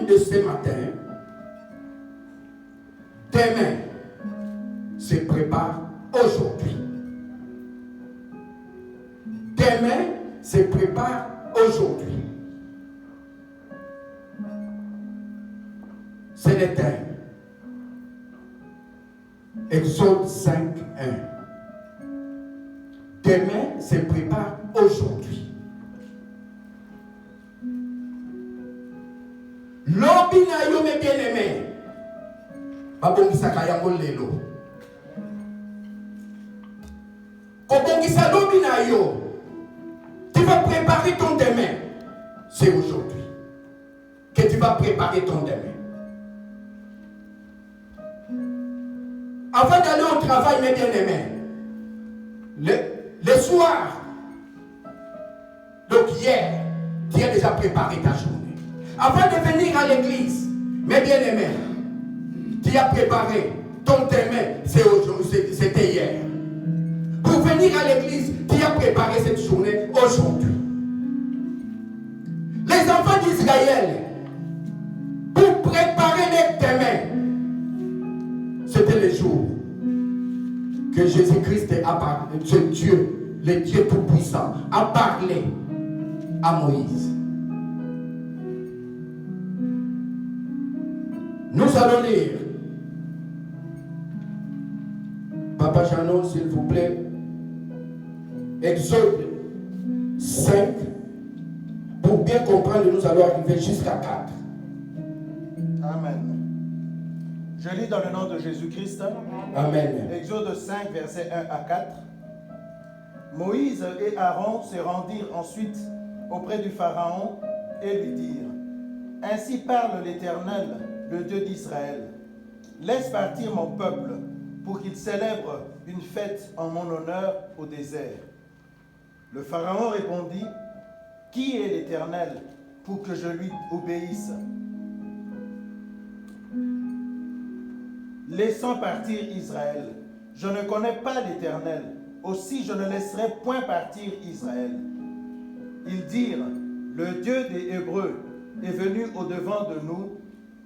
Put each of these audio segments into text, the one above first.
de ce matin, tes mains se préparent aujourd'hui. Tes mains se préparent aujourd'hui. C'est le thème. Exode 5, 1. Tes mains se préparent aujourd'hui. Lobi na yo mes bien-aimés. Babongisa kayango lelo. Kobongisa lobi na yo. Tu vas préparer ton demain. C'est aujourd'hui que tu vas préparer ton demain. Avant d'aller au travail, mes bien-aimés, le soir, donc hier, tu as déjà préparé ta journée. Avant de venir à l'église, mes bien-aimés, tu as préparé ton demain, c'était hier. Pour venir à l'église, tu as préparé cette journée aujourd'hui. Les enfants d'Israël, pour préparer les demain, c'était le jour que Jésus-Christ a parlé, Dieu, le Dieu Tout-Puissant, a parlé à Moïse. Nous allons lire. Papa Janon, s'il vous plaît. Exode 5. Pour bien comprendre, nous allons arriver jusqu'à 4. Amen. Je lis dans le nom de Jésus-Christ. Amen. Exode 5, versets 1 à 4. Moïse et Aaron se rendirent ensuite auprès du Pharaon et lui dirent: Ainsi parle l'Éternel, le Dieu d'Israël. Laisse partir mon peuple pour qu'il célèbre une fête en mon honneur au désert. Le Pharaon répondit: Qui est l'Éternel pour que je lui obéisse? Laissons partir Israël. Je ne connais pas l'Éternel, aussi je ne laisserai point partir Israël. Ils dirent: Le Dieu des Hébreux est venu au-devant de nous.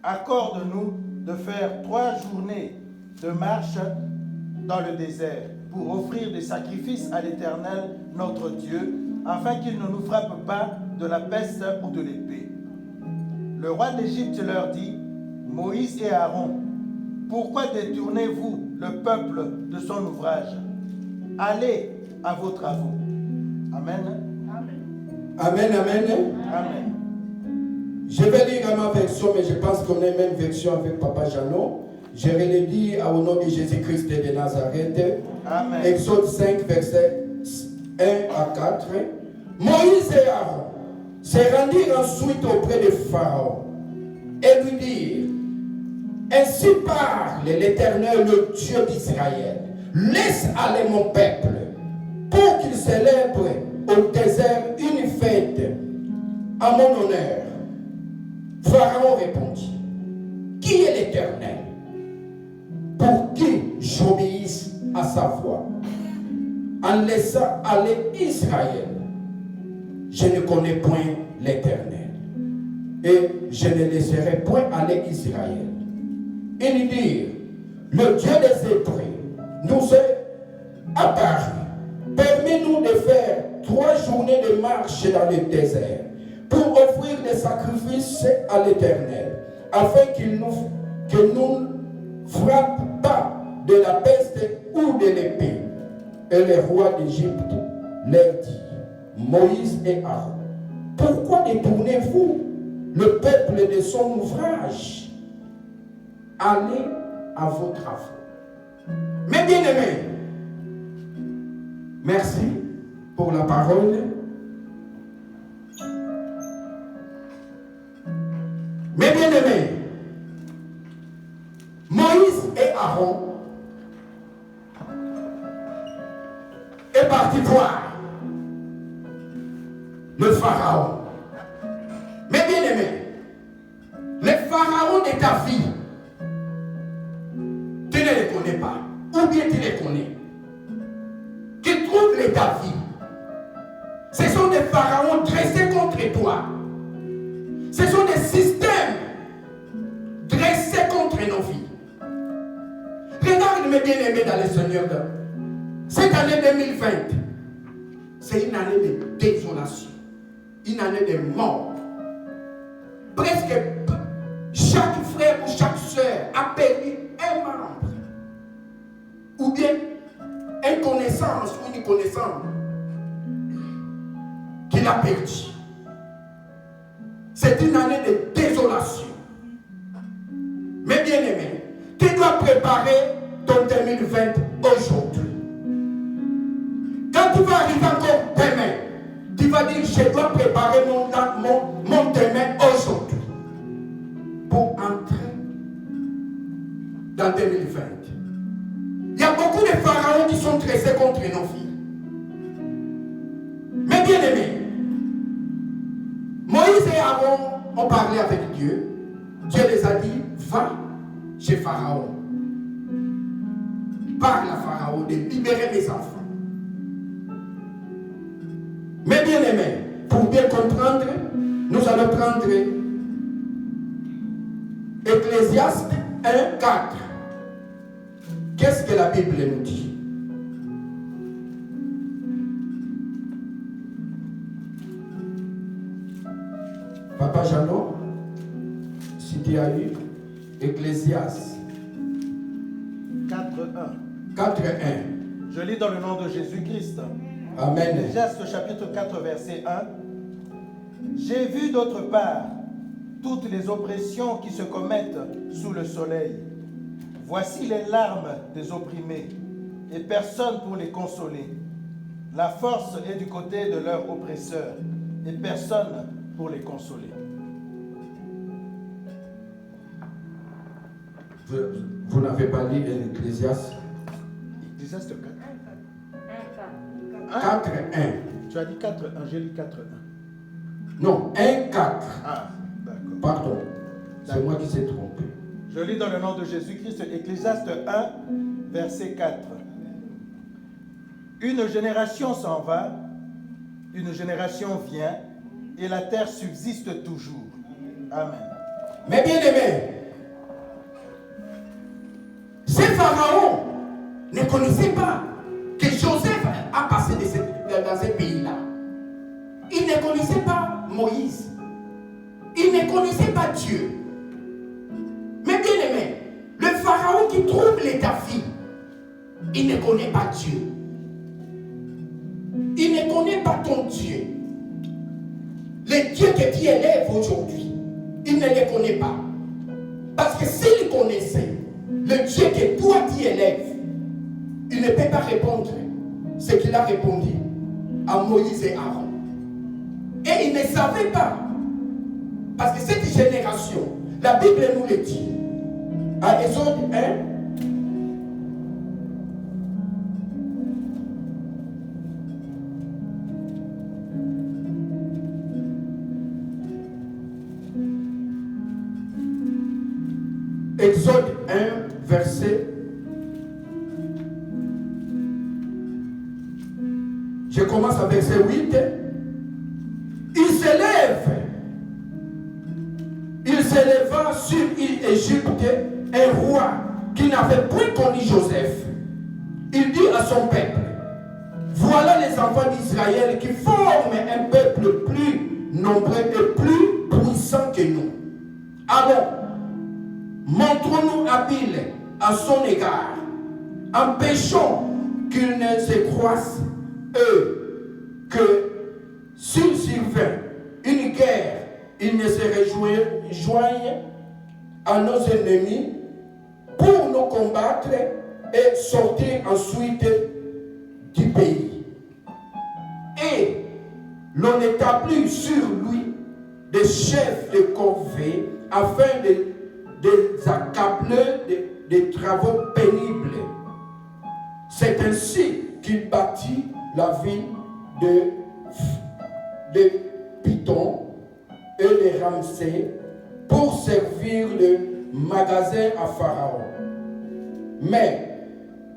Accorde-nous de faire 3 journées de marche dans le désert pour offrir des sacrifices à l'Éternel, notre Dieu, afin qu'il ne nous frappe pas de la peste ou de l'épée. Le roi d'Égypte leur dit: Moïse et Aaron, pourquoi détournez-vous le peuple de son ouvrage? Allez à vos travaux. Amen. Amen, amen. Amen. Je vais lire à ma version, mais je pense qu'on a la même version avec Papa Janon. Je vais le dire au nom de Jésus-Christ de Nazareth. Amen. Exode 5, versets 1 à 4. Moïse et Aaron se rendirent ensuite auprès de Pharaon et lui dirent: Ainsi parle l'Éternel, le Dieu d'Israël. Laisse aller mon peuple pour qu'il célèbre au désert une fête à mon honneur. Pharaon répondit: Qui est l'Éternel pour qui j'obéisse à sa voix en laissant aller Israël? Je ne connais point l'Éternel et je ne laisserai point aller Israël. Ils dirent: Le Dieu des Hébreux nous est apparu. Permets-nous de faire 3 journées de marche dans le désert pour offrir des sacrifices à l'Éternel, afin qu'il nous frappe pas de la peste ou de l'épée. Et le roi d'Égypte leur dit: Moïse et Aaron, pourquoi détournez-vous le peuple de son ouvrage? Allez à vos travaux. Mes bien-aimés, merci pour la parole. Mes bien-aimés, Moïse et Aaron est parti voir le Pharaon. Mes bien-aimés, les pharaons de ta vie, tu ne les connais pas, ou bien tu les connais, qui troublent ta vie. Ce sont des pharaons dressés contre toi. Ce sont des systèmes bien-aimés dans le Seigneur, cette année 2020, c'est une année de désolation, une année de mort. Presque chaque frère ou chaque soeur a perdu un membre, ou bien une connaissance ou une connaissance qu'il a perdu. C'est une année de désolation. Mais bien aimé, tu dois préparer ton 2020 aujourd'hui. Quand tu vas arriver encore demain, tu vas dire, je dois préparer mon demain aujourd'hui pour entrer dans 2020. Il y a beaucoup de pharaons qui sont dressés contre nos filles. Mais bien aimé, Moïse et Aaron ont parlé avec Dieu. Dieu les a dit, va chez Pharaon. Parle à Pharaon de libérer mes enfants. Mais bien aimé, pour bien comprendre, nous allons prendre Ecclésiaste 1, 4. Qu'est-ce que la Bible nous dit? Papa Jeannot, si tu as eu Ecclésiaste 4.1. 4.1. Je lis dans le nom de Jésus-Christ. Amen. Ecclésiaste chapitre 4 verset 1. J'ai vu d'autre part toutes les oppressions qui se commettent sous le soleil. Voici les larmes des opprimés et personne pour les consoler. La force est du côté de leurs oppresseurs et personne pour les consoler. Vous n'avez pas lu l'Ecclésiaste? Ecclésiaste 4. 4.1. Tu as dit 4.1, j'ai lu 4.1. Non, 1.4. Ah, d'accord. Pardon, c'est moi qui s'est trompé. Je lis dans le nom de Jésus-Christ, Ecclésiaste 1, verset 4. Une génération s'en va, une génération vient, et la terre subsiste toujours. Amen. Mais bien aimé, ces pharaons ne connaissaient pas que Joseph a passé dans ce pays-là. Ils ne connaissaient pas Moïse. Ils ne connaissaient pas Dieu. Mais bien aimé, le pharaon qui trouble ta fille, il ne connaît pas Dieu. Il ne connaît pas ton Dieu. Le Dieu que tu élèves aujourd'hui, il ne le connaît pas. Parce que s'il connaissait le Dieu que toi tu élèves, il ne peut pas répondre ce qu'il a répondu à Moïse et Aaron. Et il ne savait pas. Parce que cette génération, la Bible nous le dit. À Exode 1, Exode 1, verset. Je commence à verset 8. Il s'éleva sur Égypte un roi qui n'avait point connu Joseph. Il dit à son peuple, voilà les enfants d'Israël qui forment un peuple plus nombreux et plus puissant que nous. Alors, montrons-nous habiles à son égard. Empêchons qu'ils ne se croisent, eux, que s'il survint une guerre, ils ne se rejoignent à nos ennemis pour nous combattre et sortir ensuite du pays. Et l'on établit sur lui des chefs de corvée afin de accabler des travaux pénibles. C'est ainsi qu'il bâtit la ville de Python et de Ramsès pour servir le magasin à Pharaon. Mais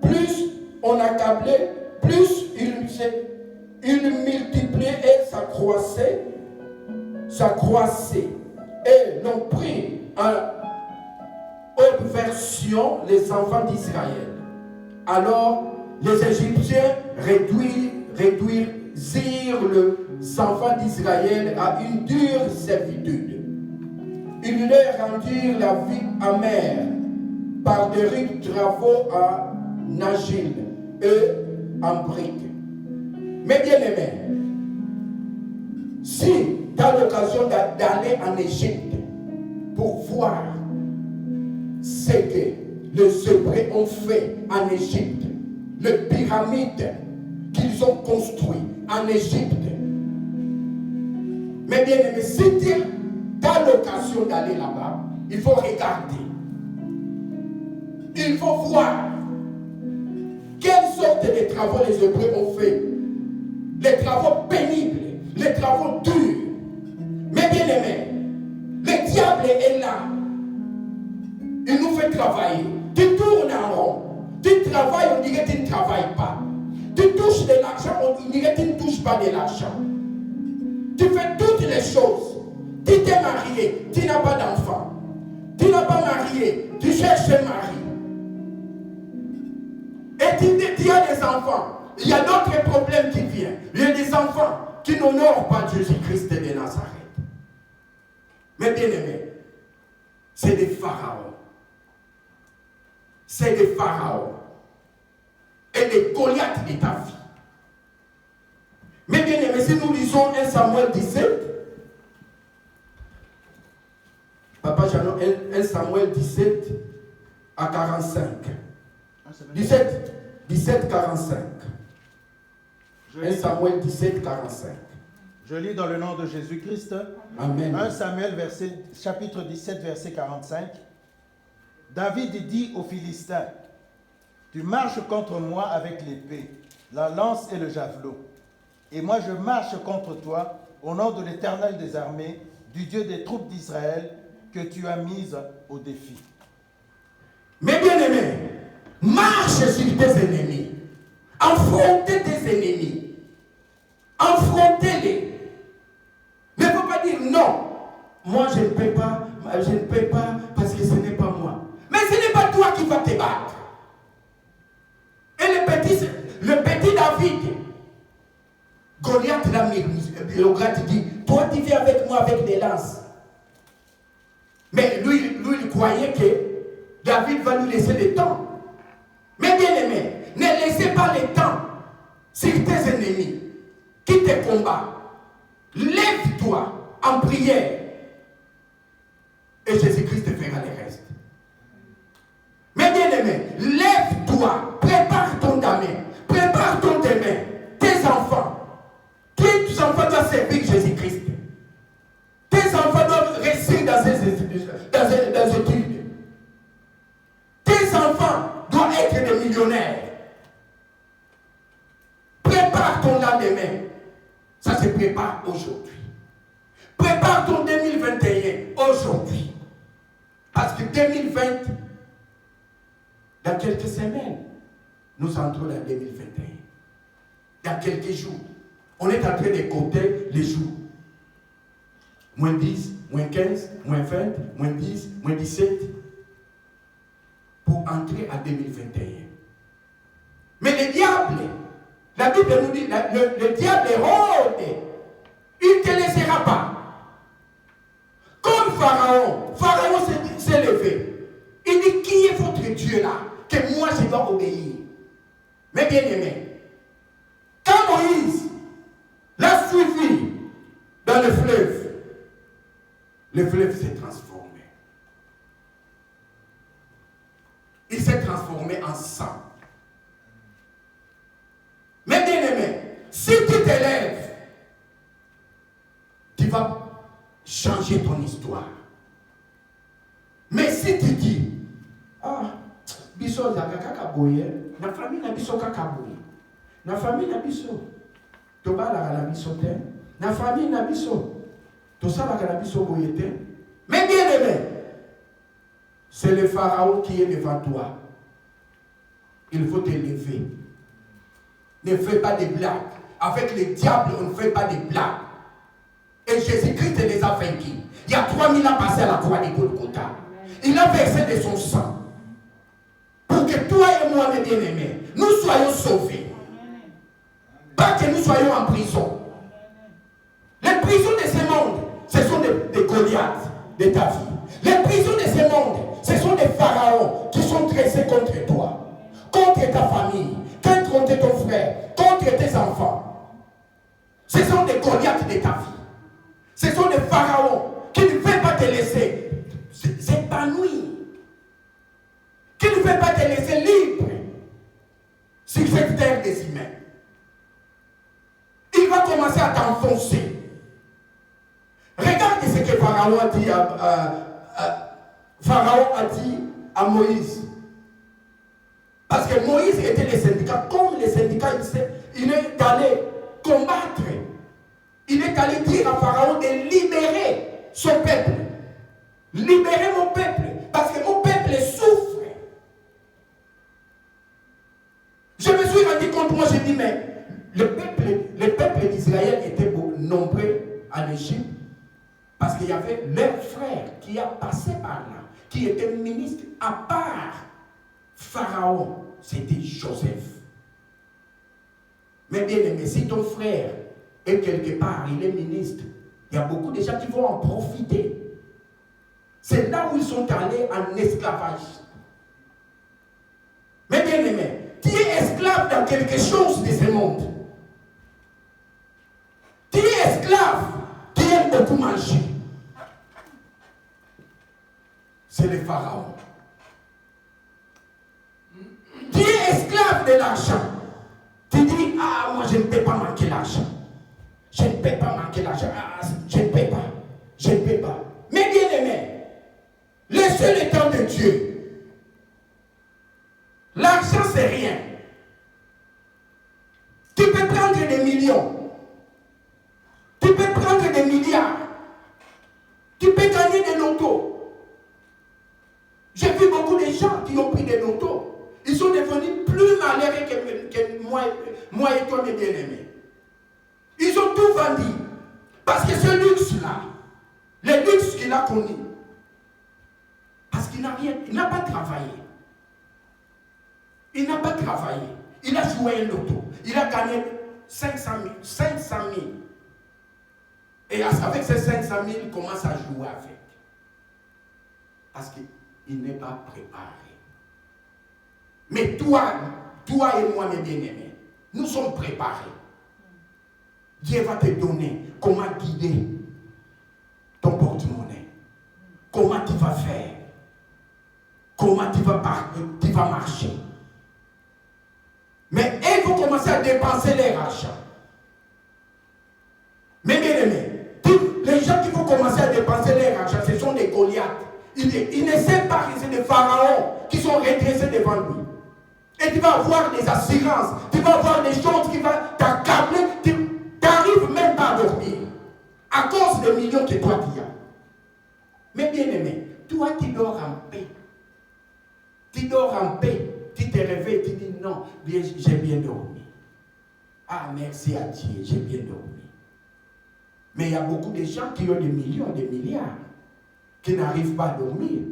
plus on accablait, plus il multipliait et s'accroissait. Et l'on prit en obversion les enfants d'Israël. Alors, les Égyptiens réduisirent les enfants d'Israël à une dure servitude. Ils leur rendirent la vie amère par de rudes travaux en argile et en briques. Mais bien aimés, si tu as l'occasion d'aller en Égypte pour voir ce que les Hébreux ont fait en Égypte, les pyramides qu'ils ont construites en Égypte. Mais bien aimé, si tu as l'occasion d'aller là-bas, il faut regarder. Il faut voir quelle sorte de travaux les Hébreux ont fait. Les travaux pénibles, les travaux durs. Mais bien aimé, le diable est là. Il nous fait travailler. Tu tournes en rond. Tu travailles, on dirait que tu ne travailles pas. Tu touches de l'argent, on dirait que tu ne touches pas de l'argent. Tu fais toutes les choses. Tu t'es marié, tu n'as pas d'enfant. Tu n'as pas marié, tu cherches un mari. Et tu as des enfants. Il y a d'autres problèmes qui viennent. Il y a des enfants qui n'honorent pas Jésus-Christ de Nazareth. Mais bien aimé, c'est des pharaons. C'est des pharaons. Et des Goliaths de ta vie. Mais bien aimé, si nous lisons 1 Samuel 17, Papa Jeannot, 1 Samuel 17 à 45. 17, 45. 1 Samuel 17, 45. Je lis dans le nom de Jésus-Christ. Amen. 1 Samuel chapitre 17, verset 45. David dit aux Philistins, tu marches contre moi avec l'épée, la lance et le javelot. Et moi je marche contre toi au nom de l'Éternel des armées, du Dieu des troupes d'Israël, que tu as mise au défi. Mais bien aimé, marche sur tes ennemis. Affrontez tes ennemis. Affrontez-les. Mais il ne faut pas dire non. Moi je ne peux pas parce que ce n'est pas moi. Mais ce n'est pas toi qui vas te battre. Et le petit David, Goliath l'a mis. Goliath dit, toi tu viens avec moi avec des lances. Mais lui il croyait que David va lui laisser le temps. Mais bien aimé, ne laissez pas le temps sur tes ennemis qui te combattent. Lève-toi en prière et Jésus-Christ te fera le reste. Mais bien aimé, lève-toi, prépare ton gamin, prépare ton demain, tes enfants. Tes enfants doivent servir Jésus-Christ. Tes enfants doivent rester dans ces études. Tes enfants doivent être des millionnaires. Prépare ton lendemain. Ça se prépare aujourd'hui. Prépare ton 2021 aujourd'hui. Parce que 2020, dans quelques semaines, nous entrons dans 2021. Dans quelques jours, on est en train de compter les jours. Moins 10, moins 15, moins 20, moins 10, moins 17. Pour entrer en 2021. Mais le diable, la Bible nous dit, le diable rôde. Il ne te laissera pas. Comme Pharaon s'est levé. Il dit, qui est votre Dieu là? Que moi je dois obéir. Mais bien aimé, quand Moïse l'a suivi dans le fleuve s'est transformé. Il s'est transformé en sang. Mais bien aimé, si tu t'élèves, tu vas changer ton histoire. Mais si tu dis, biso zaka kakaboye, na famille na biso kakaboye, na famille na biso, tobala na biso te, na famille na biso, tosala na biso boye te. Mais bien aimé, c'est le pharaon qui est devant toi. Il faut te lever. Ne fais pas des blagues. Avec le diable, on ne fait pas des blagues. Et Jésus-Christ les a vaincus. Il y a 3000 ans passé à la croix de Golgotha. Il a versé de son sang. Pour que toi et moi, mes bien-aimés, nous soyons sauvés. Pas que nous soyons en prison. Les prisons de ce monde, ce sont des Goliaths de ta vie. Les prisons de ce monde, ce sont des pharaons qui sont dressés contre toi, contre ta famille, contre ton frère, contre tes enfants. Ce sont des Goliaths de ta vie. Ce sont des pharaons qui ne veulent pas te laisser s'épanouir, qui ne veulent pas te laisser libre sur cette terre des humains. Il va commencer à t'enfoncer. Regarde ce que Pharaon a dit à Moïse. Parce que Moïse était le syndicat. Comme les syndicats, il est allé combattre. Il est allé dire à Pharaon de libérer son peuple. Libérer mon peuple. Parce que mon peuple souffre. Je me suis rendu compte, moi j'ai dit, mais le peuple d'Israël était nombreux en Égypte. Parce qu'il y avait leur frère qui a passé par là, qui était ministre, à part Pharaon, c'était Joseph. Mais bien aimé, si ton frère est quelque part, il est ministre, il y a beaucoup de gens qui vont en profiter. C'est là où ils sont allés en esclavage. Mais bien aimé, tu es esclave dans quelque chose de ce monde. Tu es esclave qui aime beaucoup manger. C'est le pharaon. Tu es esclave de l'argent. Tu dis, ah, moi je ne peux pas manquer l'argent. Je ne peux pas manquer l'argent. Ah, je ne peux pas. Je ne peux pas. Mais bien aimé, laissez le temps de Dieu. L'argent, c'est rien. Tu peux prendre des millions. Tu peux prendre des milliards. Tu peux gagner des lotos. J'ai vu beaucoup de gens qui ont pris des lotos. Ils sont devenus plus malheureux que moi et toi, mes bien-aimés. Ils ont tout vendu. Parce que ce luxe-là, le luxe qu'il a connu, parce qu'il n'a rien, il n'a pas travaillé. Il n'a pas travaillé. Il a joué un loto. Il a gagné 500 000. Et avec ces 500 000, il commence à jouer avec. Parce qu'il n'est pas préparé. Mais toi et moi, mes bien-aimés, nous sommes préparés. Dieu va te donner comment guider ton porte-monnaie. Comment tu vas faire. Comment tu vas marcher. Mais ils vont commencer à dépenser leur argent. Mais bien aimés, les gens qui vont commencer à dépenser leur argent, ce sont des Goliaths. Ils ne savent pas que c'est des pharaons qui sont redressés devant lui. Et tu vas avoir des assurances, tu vas avoir des choses qui vont t'accabler, tu n'arrives même pas à dormir. À cause des millions que toi tu as. Mais bien aimé, toi tu dors en paix. Tu dors en paix. Tu te réveilles, tu dis non, j'ai bien dormi. Ah, merci à Dieu, j'ai bien dormi. Mais il y a beaucoup de gens qui ont des millions, des milliards, qui n'arrivent pas à dormir.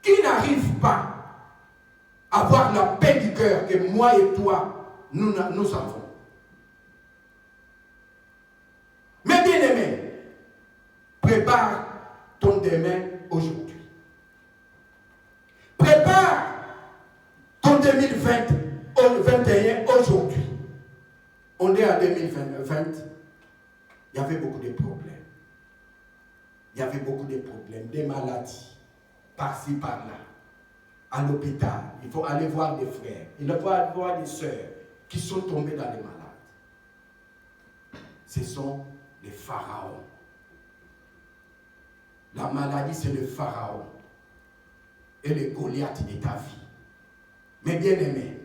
Qui n'arrivent pas à avoir la paix du cœur que moi et toi, nous avons. Mais bien aimé, prépare ton demain aujourd'hui. Prépare ton 2021 aujourd'hui. On est en 2020. Il y avait beaucoup de problèmes. Il y avait beaucoup de problèmes, des maladies, par-ci, par-là. À l'hôpital, il faut aller voir des frères, il faut aller voir des sœurs qui sont tombés dans les malades. Ce sont les pharaons. La maladie, c'est le pharaon et le Goliath de ta vie. Mais bien aimé,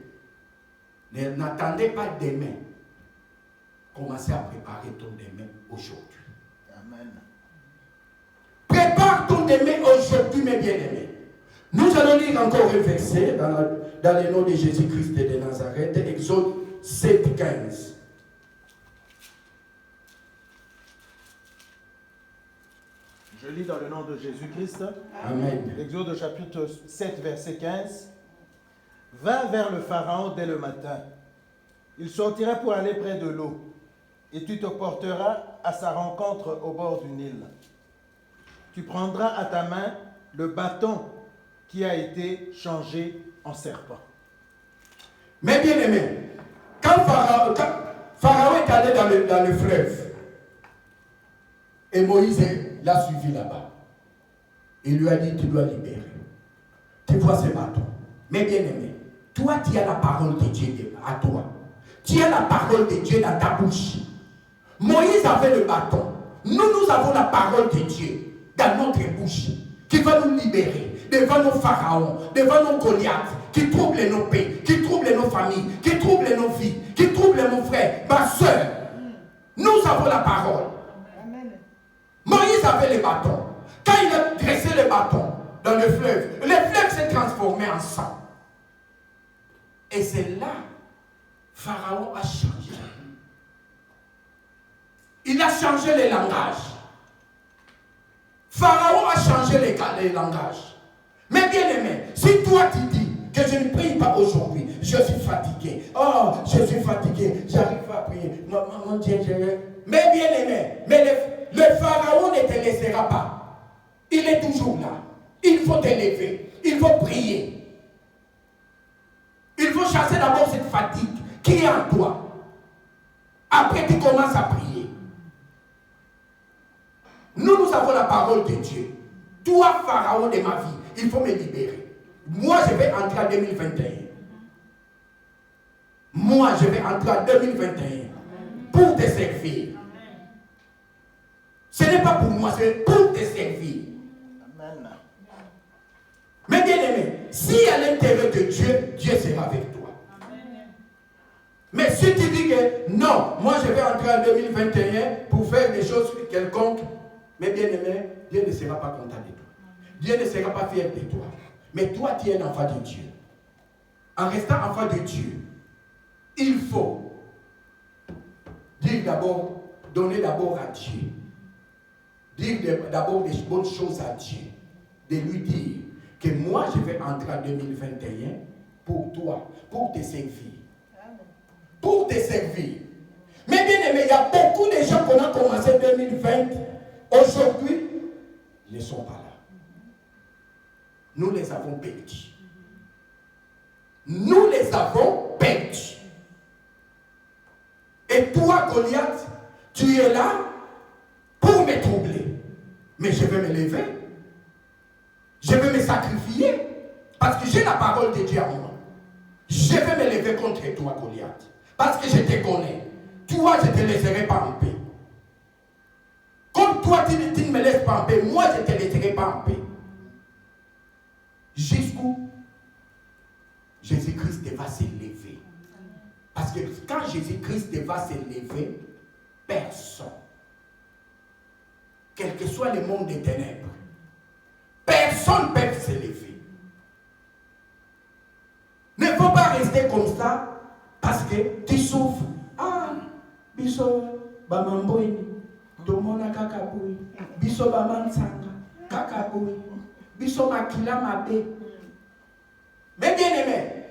n'attendez pas demain. Commencez à préparer ton demain aujourd'hui. Amen. Prépare ton demain aujourd'hui, mes bien-aimés. Nous allons lire encore un verset dans le nom de Jésus-Christ de Nazareth, Exode 7, 15. Je lis dans le nom de Jésus-Christ. Amen. Exode chapitre 7, verset 15. Va vers le Pharaon dès le matin. Il sortira pour aller près de l'eau, et tu te porteras à sa rencontre au bord du Nil. Tu prendras à ta main le bâton qui a été changé en serpent. Mais bien aimé, quand Pharaon est allé dans le fleuve, et Moïse l'a suivi là-bas, il lui a dit, tu dois libérer. Tu vois ce bâton. Mais bien aimé, toi tu as la parole de Dieu à toi. Tu as la parole de Dieu dans ta bouche. Moïse avait le bâton. Nous avons la parole de Dieu dans notre bouche qui va nous libérer devant nos pharaons, devant nos Goliaths, qui troublent nos pays, qui troublent nos familles, qui troublent nos vies, qui troublent nos frères, ma soeur. Nous avons la parole. Amen. Moïse avait le bâton. Quand il a dressé le bâton dans le fleuve s'est transformé en sang. Et c'est là Pharaon a changé. Il a changé les langages. Pharaon a changé les langages. Mais bien aimé, si toi tu dis que je ne prie pas aujourd'hui, je suis fatigué. Oh, je suis fatigué, j'arrive pas à prier. Mon Dieu, mais bien aimé, mais le Pharaon ne te laissera pas. Il est toujours là. Il faut te lever. Il faut prier. Il faut chasser d'abord cette fatigue qui est en toi. Après, tu commences à prier. Nous avons la parole de Dieu. Toi, Pharaon de ma vie, il faut me libérer. Moi, je vais entrer en 2021. Moi, je vais entrer en 2021 pour te servir. Ce n'est pas pour moi, c'est pour te servir. Amen. Mais bien aimé, si à l'intérieur de Dieu, Dieu sera avec toi. Amen. Mais si tu dis que non, moi je vais entrer en 2021 pour faire des choses quelconques, mais bien aimé, Dieu ne sera pas content de toi. Dieu ne sera pas fier de toi. Mais toi, tu es un enfant de Dieu. En restant enfant de Dieu, il faut dire d'abord, donner d'abord à Dieu. Dire d'abord des bonnes choses à Dieu. De lui dire que moi, je vais entrer en 2021 pour toi, pour te servir. Pour te servir. Mais bien aimé, il y a beaucoup de gens qu'on a commencé en 2020. Aujourd'hui, ils ne sont pas là. Nous les avons perdus. Nous les avons perdus. Et toi, Goliath, tu es là pour me troubler. Mais je vais me lever. Je vais me sacrifier. Parce que j'ai la parole de Dieu à moi. Je vais me lever contre toi, Goliath. Parce que je te connais. Toi, je ne te laisserai pas en paix. Comme toi, tu ne me laisses pas en paix, moi, je ne te laisserai pas en paix. Jusqu'où Jésus-Christ va s'élever. Parce que quand Jésus-Christ va s'élever, personne, quel que soit le monde des ténèbres, personne ne peut s'élever. Ne faut pas rester comme ça parce que tu souffres. Ah, biso bamamboini, tomona kakabui, biso bamansanga, kakabui, biso makila mabe. Mais bien aimé,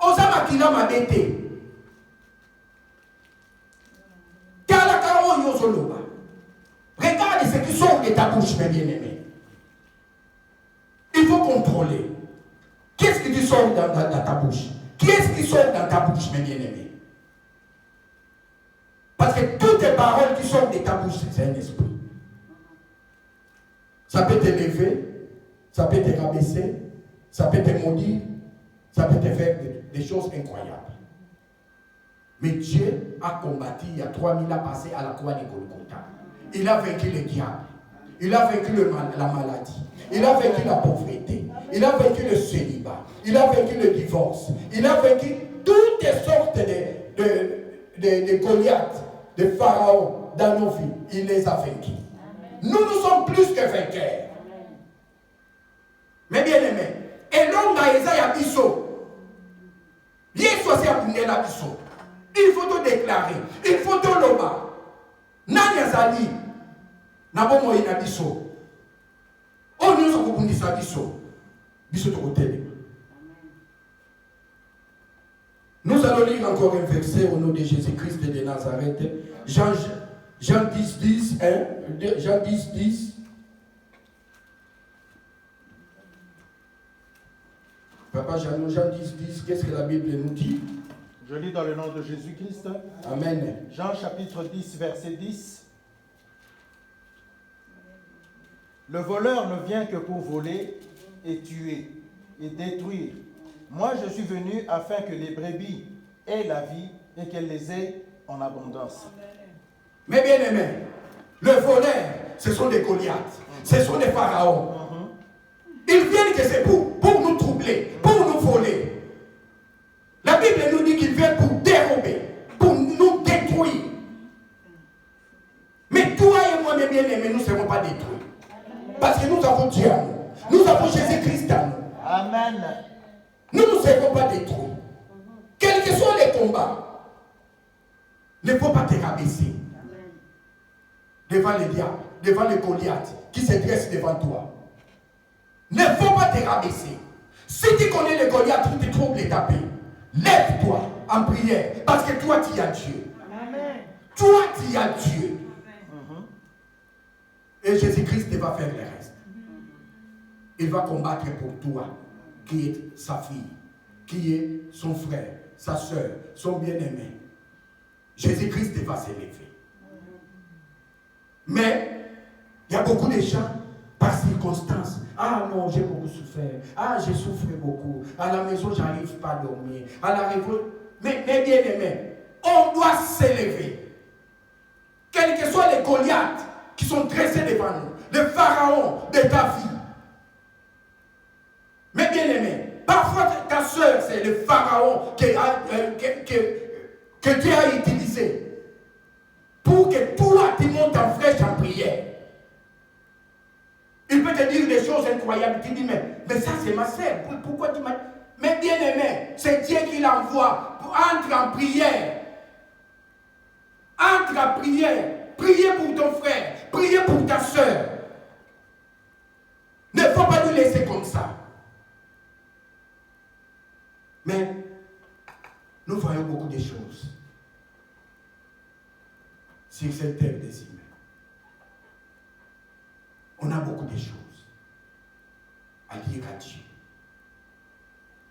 osa makila mabe te. Regarde ce qui sort de ta bouche, mes bien-aimés. Il faut contrôler. Qu'est-ce que tu sors dans ta bouche? Qu'est-ce qui sort dans ta bouche, mes bien-aimés? Parce que toutes les paroles qui sortent de ta bouche, c'est un esprit. Ça peut te lever, ça peut te rabaisser, ça peut te maudire, ça peut te faire des choses incroyables. Mais Dieu a combattu il y a 3000 ans passés à la croix de Golgotha. Il a vaincu le diable. Il a vaincu la maladie. Il a vaincu la pauvreté. Il a vaincu le célibat. Il a vaincu le divorce. Il a vaincu toutes les sortes de Goliath, de Pharaon dans nos vies. Il les a vaincus. Nous sommes plus que vainqueurs. Mais bien aimé, et l'homme a Yabiso. Il faut te déclarer. Il faut te loba. Nani azali. Nabomo inabiso. On nous a beaucoup dit ça biso. Biso to côté. allons lire encore un verset au nom de Jésus-Christ de Nazareth. Jean 10, 10, hein? Jean 10, 10. Papa Jean 10, 10, qu'est-ce que la Bible nous dit? Je lis dans le nom de Jésus-Christ. Amen. Jean chapitre 10, verset 10. Le voleur ne vient que pour voler et tuer et détruire. Moi, je suis venu afin que les brebis aient la vie et qu'elles les aient en abondance. Mais bien aimé, le voleur, ce sont des Goliaths, ce sont des pharaons. Ils viennent que c'est pour nous troubler, pour nous voler. La Bible nous dit qu'ils viennent pour dérober, pour nous détruire. Mais toi et moi, mes bien-aimés, nous ne serons pas détruits. Parce que nous avons Dieu en nous. Nous avons Jésus-Christ en nous. Amen. Nous ne serons pas détruits. Quels que soient les combats, il ne faut pas te rabaisser devant les diables, devant les Goliaths qui se dressent devant toi. Ne faut pas te rabaisser. Si tu connais les Goliaths qui te trouvent les taper, lève-toi en prière parce que toi tu as Dieu. Amen. Toi tu as Dieu. Et Jésus-Christ va faire le reste. Il va combattre pour toi, qui est sa fille, qui est son frère, sa soeur, son bien-aimé. Jésus-Christ va s'élever. Mais il y a beaucoup de gens, par circonstance. Ah non, j'ai beaucoup souffert. Ah, j'ai souffert beaucoup. À la maison, je n'arrive pas à dormir. À la révolte. Mais bien-aimés, on doit s'élever. Quels que soient les Goliaths qui sont dressés devant nous, le pharaon de ta vie. Mais bien aimé, parfois ta soeur, c'est le pharaon que Dieu a utilisé pour que toi, tu montes en fraîche en prière. Il peut te dire des choses incroyables. Tu dis, mais ça c'est ma soeur. Pourquoi tu m'as... Mais bien aimé, c'est Dieu qui l'envoie. Entre en prière. Entre en prière. Priez pour ton frère. Priez pour ta soeur. Ne faut pas nous laisser comme ça. Mais nous voyons beaucoup de choses sur cette terre des humains. On a beaucoup de choses à dire à Dieu.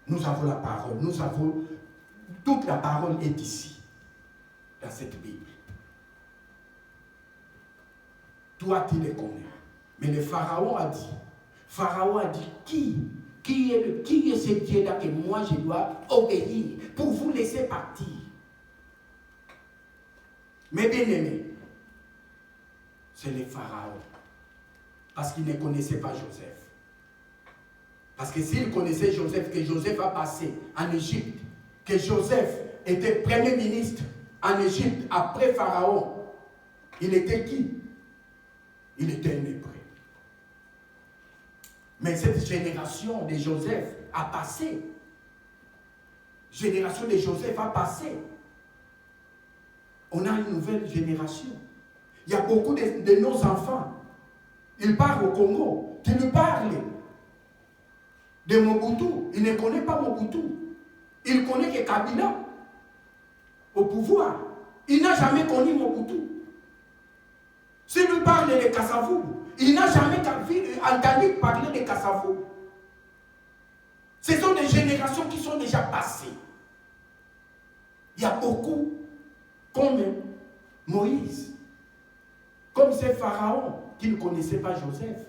Nous avons la parole. Nous avons... Toute la parole est ici, dans cette Bible. Toi, tu les connais. Mais le Pharaon a dit, qui est ce Dieu-là que moi je dois obéir pour vous laisser partir? Mais bien aimé, c'est le Pharaon. Parce qu'il ne connaissait pas Joseph. Parce que s'il connaissait Joseph, que Joseph a passé en Égypte, que Joseph était premier ministre en Égypte après Pharaon, il était qui? Il était un hébreu. Mais cette génération de Joseph a passé. Génération de Joseph a passé. On a une nouvelle génération. Il y a beaucoup de nos enfants. Ils parlent au Congo. Tu lui parles de Mobutu. Il ne connaît pas Mobutu. Il connaît que Kabila au pouvoir. Il n'a jamais connu Mobutu. S'il lui parle de Kassavou, il n'a jamais entendu parler de Kassavou. Ce sont des générations qui sont déjà passées. Il y a beaucoup, comme Moïse, comme ces pharaons qui ne connaissaient pas Joseph,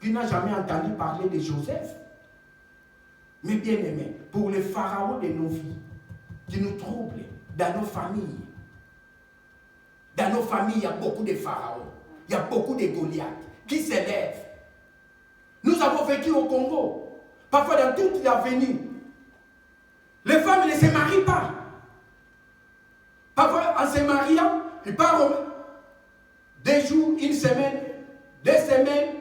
qui n'a jamais entendu parler de Joseph. Mais bien aimé, pour les pharaons de nos vies, qui nous troublent dans nos familles, il y a beaucoup de pharaons, il y a beaucoup de Goliaths qui s'élèvent. Nous avons vécu au Congo, parfois dans toute l'avenue. Les femmes ne se marient pas. Parfois, en se mariant, ils partent 2 jours, 1 semaine, 2 semaines,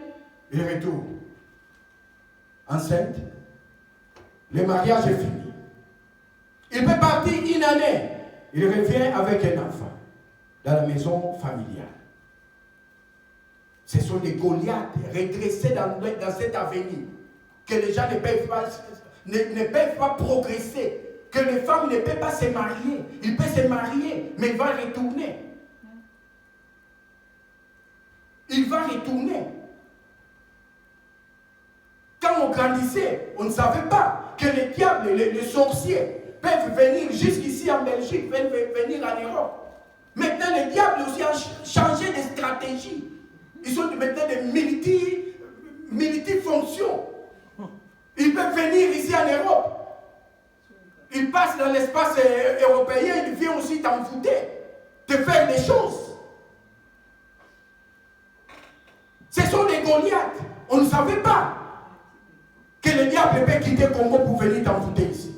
ils retournent. Enceinte, le mariage est fini. Il peut partir 1 année, il revient avec un enfant dans la maison familiale. Ce sont des Goliaths redressés dans cette avenue que les gens ne peuvent pas progresser que les femmes ne peuvent pas se marier. Il peut se marier, mais il va retourner. Il va retourner. Quand on grandissait, on ne savait pas que les diables, les sorciers, peuvent venir jusqu'ici en Belgique, peuvent venir en Europe. Maintenant, les diables aussi ont changé de stratégie. Ils sont maintenant des multifonctions. Ils peuvent venir ici en Europe. Ils passent dans l'espace européen, ils viennent aussi t'envoûter, te faire des choses. Ce sont des Goliaths. On ne savait pas que le diable peut quitter le Congo pour venir t'envoûter ici.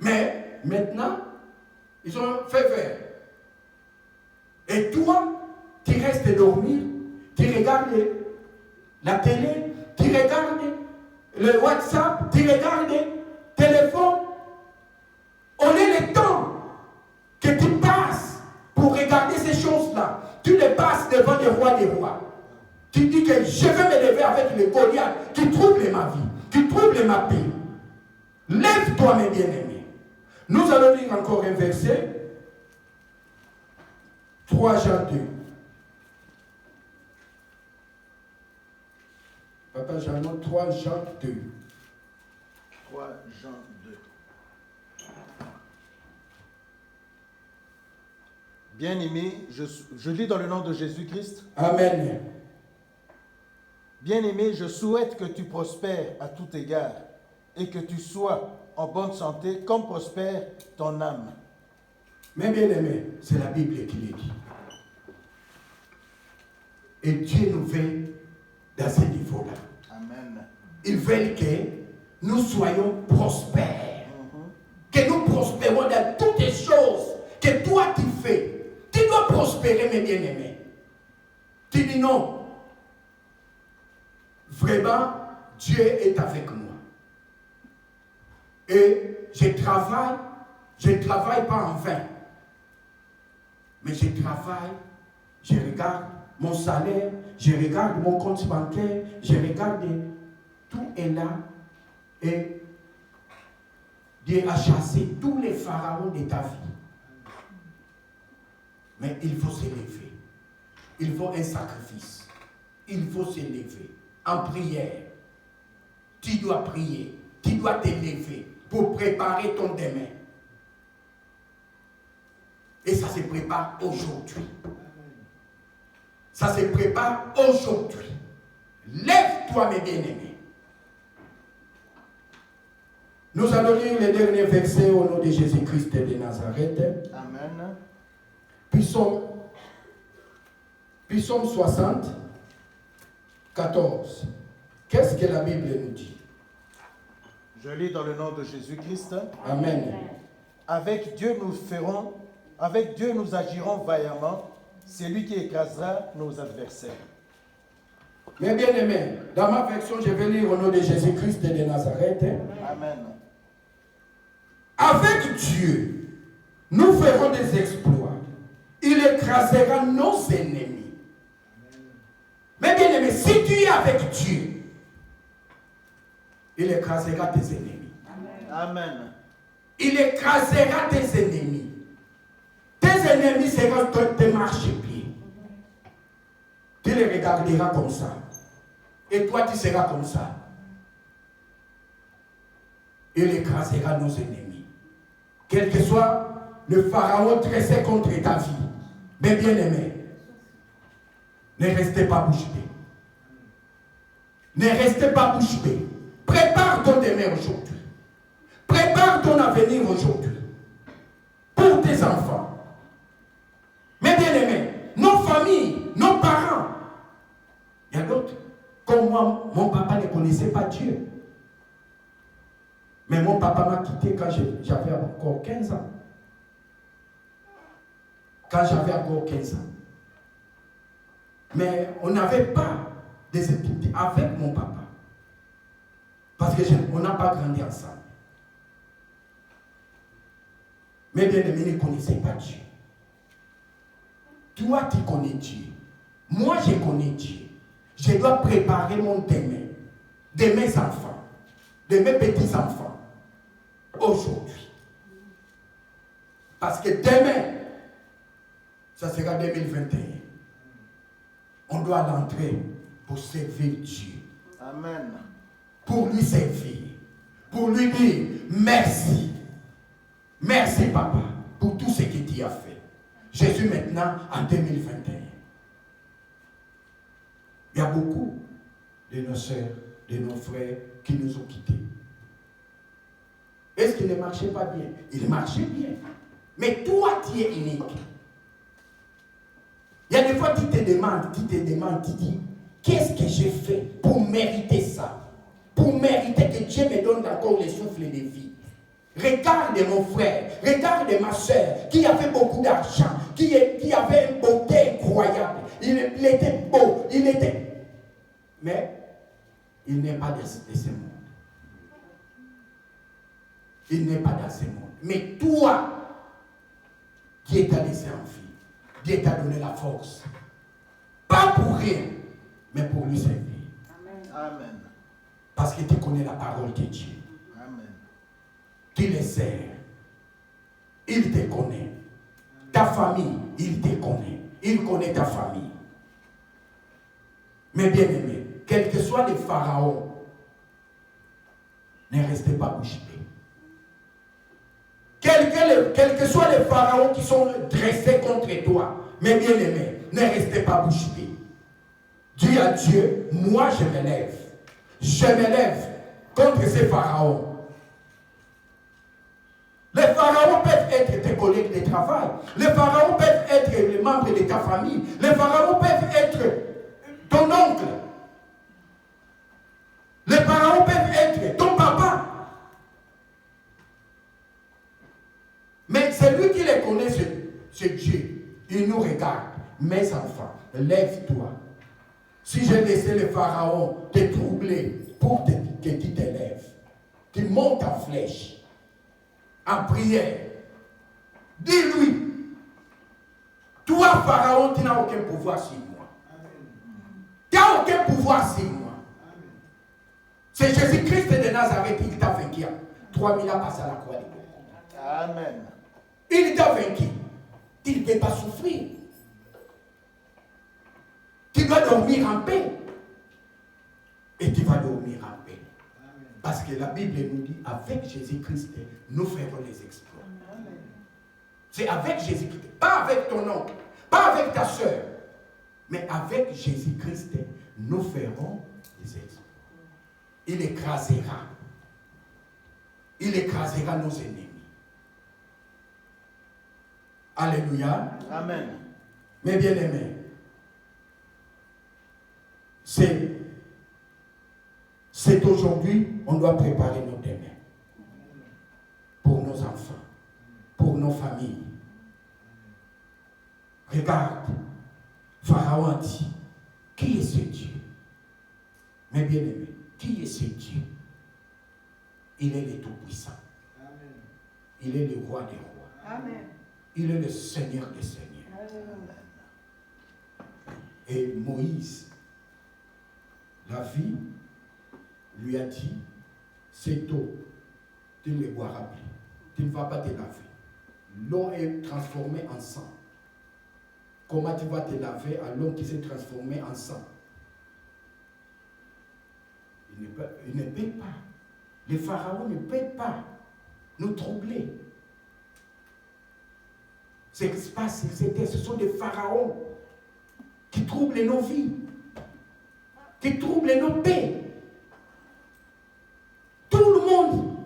Mais maintenant, ils ont fait faire. Et toi, tu restes dormir, tu regardes la télé, tu regardes le WhatsApp, tu regardes le téléphone. On est le temps que tu passes pour regarder ces choses-là. Tu les passes devant les rois des rois. Tu dis que je vais me lever avec le Goliath qui trouble ma vie, qui trouble ma paix. Lève-toi, mes bien-aimés. Nous allons lire encore un verset. 3 Jean 2. Papa Jean, 3 Jean 2. 3 Jean 2. Bien-aimé, je lis dans le nom de Jésus-Christ. Amen. Bien-aimé, je souhaite que tu prospères à tout égard et que tu sois en bonne santé comme prospère ton âme. Mais bien-aimé, c'est la Bible qui le dit. Et Dieu nous veut dans ce niveau-là. Amen. Il veut que nous soyons prospères. Que nous prospérons dans toutes les choses que toi tu fais. Tu dois prospérer, mes bien-aimés. Tu dis non. Vraiment, Dieu est avec moi. Et je ne travaille pas en vain. Mais je travaille, je regarde mon salaire, je regarde mon compte bancaire, je regarde tout est là. Et Dieu a chassé tous les pharaons de ta vie. Mais il faut se lever. Il faut un sacrifice. Il faut se lever en prière. Tu dois prier. Tu dois te lever pour préparer ton demain. Et ça se prépare aujourd'hui. Ça se prépare aujourd'hui. Lève-toi, mes bien-aimés. Nous allons lire les derniers versets au nom de Jésus-Christ de Nazareth. Amen. Psaume 60, 14. Qu'est-ce que la Bible nous dit? Je lis dans le nom de Jésus-Christ. Amen. Avec Dieu nous agirons vaillamment. C'est lui qui écrasera nos adversaires. Mes bien-aimés, dans ma version, je vais lire au nom de Jésus-Christ de Nazareth. Amen. Avec Dieu, nous ferons des exploits. Il écrasera nos ennemis. Mais bien aimé, si tu es avec Dieu, il écrasera tes ennemis. Amen. Il écrasera tes ennemis. Tes ennemis seront tes marchepieds. Tu les regarderas comme ça. Et toi, tu seras comme ça. Il écrasera nos ennemis. Quel que soit le pharaon dressé contre ta vie. Mais bien aimé, ne restez pas bouche bée. Ne restez pas bouche bée. Prépare ton demain aujourd'hui. Prépare ton avenir aujourd'hui. Pour tes enfants. Mais bien aimé, nos familles, nos parents. Il y a d'autres. Comme moi, mon papa ne connaissait pas Dieu. Mais mon papa m'a quitté quand j'avais encore 15 ans. Quand j'avais encore 15 ans. Mais on n'avait pas des intimités avec mon papa. Parce qu'on n'a pas grandi ensemble. Mais bien aimé, ne connaissait pas Dieu. Toi, tu connais Dieu. Moi, je connais Dieu. Je dois préparer mon demain. De mes enfants. De mes petits-enfants. aujourd'hui. Parce que demain, ça sera 2021. On doit l'entrer pour servir Dieu. Amen. Pour lui servir. Pour lui dire merci. Merci papa pour tout ce que tu as fait. Je suis maintenant en 2021. Il y a beaucoup de nos sœurs, de nos frères qui nous ont quittés. Est-ce qu'il ne marchait pas bien? Il marchait bien. Mais toi, tu es unique. Il y a des fois, tu te demandes, tu dis, qu'est-ce que j'ai fait pour mériter ça? Pour mériter que Dieu me donne encore le souffle de vie. Regarde mon frère, regarde ma soeur, qui avait beaucoup d'argent, qui avait une beauté incroyable. Il était beau, mais il n'est pas de ce monde. Il n'est pas dans ce monde. Mais toi, Dieu t'a laissé en vie. Dieu t'a donné la force. Pas pour rien, mais pour lui servir. Amen. Parce que tu connais la parole de Dieu. Amen. Tu le sers. Il te connaît. Ta famille, il te connaît. Il connaît ta famille. Mais bien aimé, quels que soient les pharaons, ne restez pas bouche bée. Quels que soient les pharaons qui sont dressés contre toi, mes bien-aimés, ne restez pas bouche bée. Dis à Dieu, moi je m'élève. Je m'élève contre ces pharaons. Les pharaons peuvent être tes collègues de travail. Les pharaons peuvent être les membres de ta famille. Les pharaons peuvent être ton oncle. Les pharaons peuvent être ton papa. Mais celui qui les connaît, c'est Dieu. Il nous regarde. Mes enfants, lève-toi. Si j'ai laissé le pharaon te troubler pour que tu te lèves, tu montes en flèche, en prière, dis-lui, toi pharaon, tu n'as aucun pouvoir sur moi. Tu n'as aucun pouvoir sur moi. C'est Jésus-Christ de Nazareth qui t'a vaincu. 3000 ans passé à la croix de Golgotha. Amen. Il t'a vaincu. Il ne peut pas souffrir. Tu dois dormir en paix. Et tu vas dormir en paix. Parce que la Bible nous dit, avec Jésus-Christ, nous ferons les exploits. C'est avec Jésus-Christ. Pas avec ton oncle, pas avec ta soeur. Mais avec Jésus-Christ, nous ferons les exploits. Il écrasera. Il écrasera nos ennemis. Alléluia. Amen. Mes bien-aimés, c'est aujourd'hui, on doit préparer nos demain. Pour nos enfants, pour nos familles. Regarde, Pharaon dit, qui est ce Dieu? Mes bien-aimés, qui est ce Dieu? Il est le Tout-Puissant. Il est le Roi des Rois. Amen. Il est le Seigneur des Seigneurs. Et Moïse, la vie, lui a dit, cette eau, tu ne le boiras plus. Tu ne vas pas te laver. L'eau est transformée en sang. Comment tu vas te laver à l'eau qui s'est transformée en sang? Il ne peut pas. Les pharaons ne peuvent pas nous troubler. Ce qui se passe, ce sont des pharaons qui troublent nos vies, qui troublent nos paix. Tout le monde.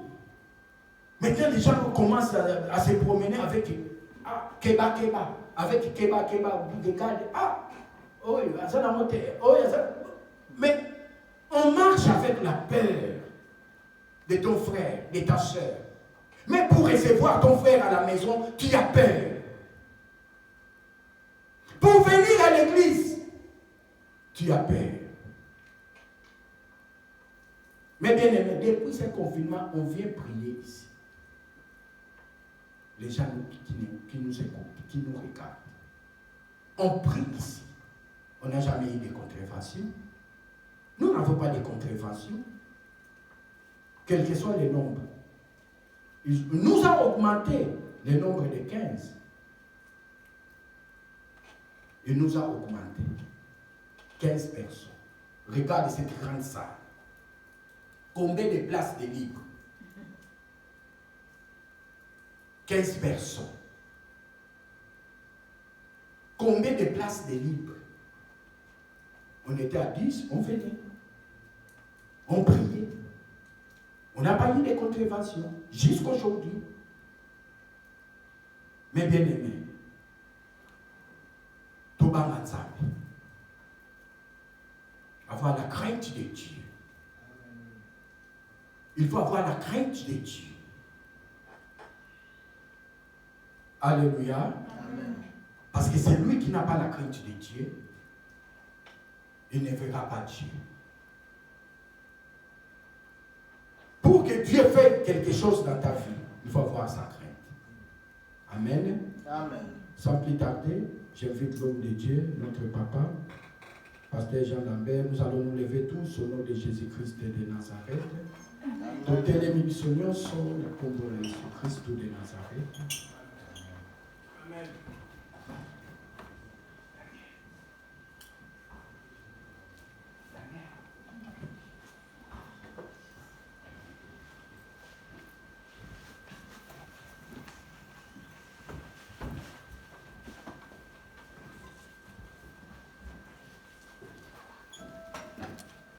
Maintenant, les gens commencent à se promener avec Keba, avec Keba, regarde, mais on marche avec la peur de ton frère, de ta soeur. Mais pour recevoir ton frère à la maison, tu as peur. Pour venir à l'église, tu as peur. Mais bien aimé, depuis ce confinement, on vient prier ici. Les gens qui nous écoutent, qui nous regardent. On prie ici. On n'a jamais eu de contrevention. Nous n'avons pas de contrevention. Quel que soit le nombre. Il nous a augmenté le nombre de 15. Il nous a augmenté 15 personnes. Regarde cette grande salle. Combien de places de libres? 15 personnes. Combien de places de libres? On était à 10, on venait. On priait. On n'a pas eu de contraventions jusqu'aujourd'hui. Mais bien aimé, avoir la crainte de Dieu. Il faut avoir la crainte de Dieu. Alléluia. Amen. Parce que c'est lui qui n'a pas la crainte de Dieu. Il ne verra pas Dieu. Pour que Dieu fasse quelque chose dans ta vie, il faut avoir sa crainte. Amen. Amen. Sans plus tarder, j'invite l'homme de Dieu, notre papa, Pasteur Jean Lambert. Nous allons nous lever tous au nom de Jésus-Christ de Nazareth. Toutes les missions sont le combo de Jésus-Christ de Nazareth.